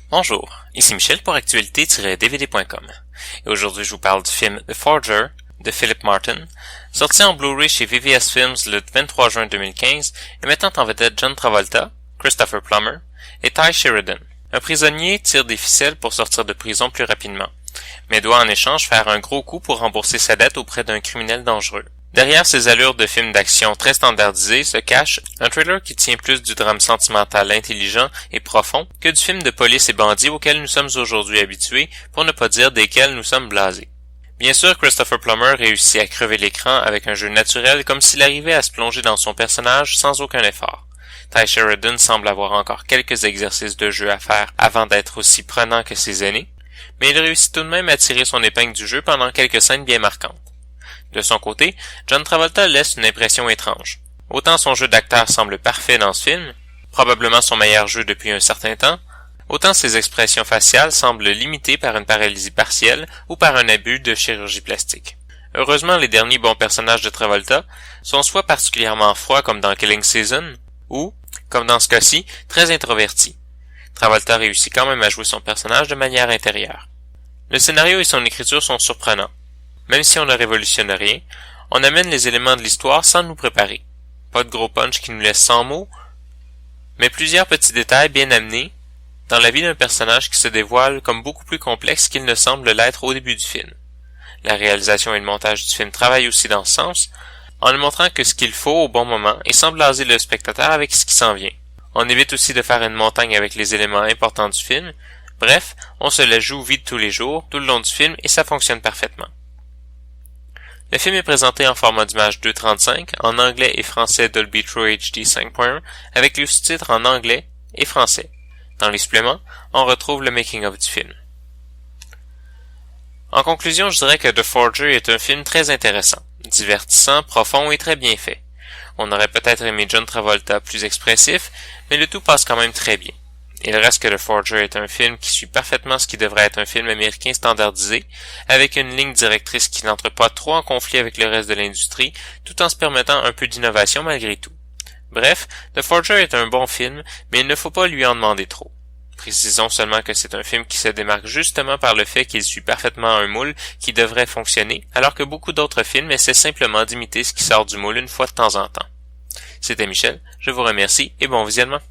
Bonjour, ici Michel pour actualité-dvd.com et aujourd'hui je vous parle du film The Forger de Philip Martin, sorti en Blu-ray chez VVS Films le 23 juin 2015 et mettant en vedette John Travolta, Christopher Plummer et Tye Sheridan. Un prisonnier tire des ficelles pour sortir de prison plus rapidement, mais doit en échange faire un gros coup pour rembourser sa dette auprès d'un criminel dangereux. Derrière ces allures de film d'action très standardisés se cache un thriller qui tient plus du drame sentimental intelligent et profond que du film de police et bandits auquel nous sommes aujourd'hui habitués, pour ne pas dire desquels nous sommes blasés. Bien sûr, Christopher Plummer réussit à crever l'écran avec un jeu naturel comme s'il arrivait à se plonger dans son personnage sans aucun effort. Tye Sheridan semble avoir encore quelques exercices de jeu à faire avant d'être aussi prenant que ses aînés, mais il réussit tout de même à tirer son épingle du jeu pendant quelques scènes bien marquantes. De son côté, John Travolta laisse une impression étrange. Autant son jeu d'acteur semble parfait dans ce film, probablement son meilleur jeu depuis un certain temps, autant ses expressions faciales semblent limitées par une paralysie partielle ou par un abus de chirurgie plastique. Heureusement, les derniers bons personnages de Travolta sont soit particulièrement froids comme dans Killing Season, ou, comme dans ce cas-ci, très introvertis. Travolta réussit quand même à jouer son personnage de manière intérieure. Le scénario et son écriture sont surprenants. Même si on ne révolutionne rien, on amène les éléments de l'histoire sans nous préparer. Pas de gros punch qui nous laisse sans mots, mais plusieurs petits détails bien amenés dans la vie d'un personnage qui se dévoile comme beaucoup plus complexe qu'il ne semble l'être au début du film. La réalisation et le montage du film travaillent aussi dans ce sens, en ne montrant que ce qu'il faut au bon moment et sans blaser le spectateur avec ce qui s'en vient. On évite aussi de faire une montagne avec les éléments importants du film. Bref, on se la joue vide tous les jours, tout le long du film, et ça fonctionne parfaitement. Le film est présenté en format d'image 2.35, en anglais et français Dolby True HD 5.1, avec les sous-titres en anglais et français. Dans les suppléments, on retrouve le making-of du film. En conclusion, je dirais que The Forger est un film très intéressant, divertissant, profond et très bien fait. On aurait peut-être aimé John Travolta plus expressif, mais le tout passe quand même très bien. Il reste que The Forger est un film qui suit parfaitement ce qui devrait être un film américain standardisé, avec une ligne directrice qui n'entre pas trop en conflit avec le reste de l'industrie, tout en se permettant un peu d'innovation malgré tout. Bref, The Forger est un bon film, mais il ne faut pas lui en demander trop. Précisons seulement que c'est un film qui se démarque justement par le fait qu'il suit parfaitement un moule qui devrait fonctionner, alors que beaucoup d'autres films essaient simplement d'imiter ce qui sort du moule une fois de temps en temps. C'était Michel, je vous remercie et bon visionnement.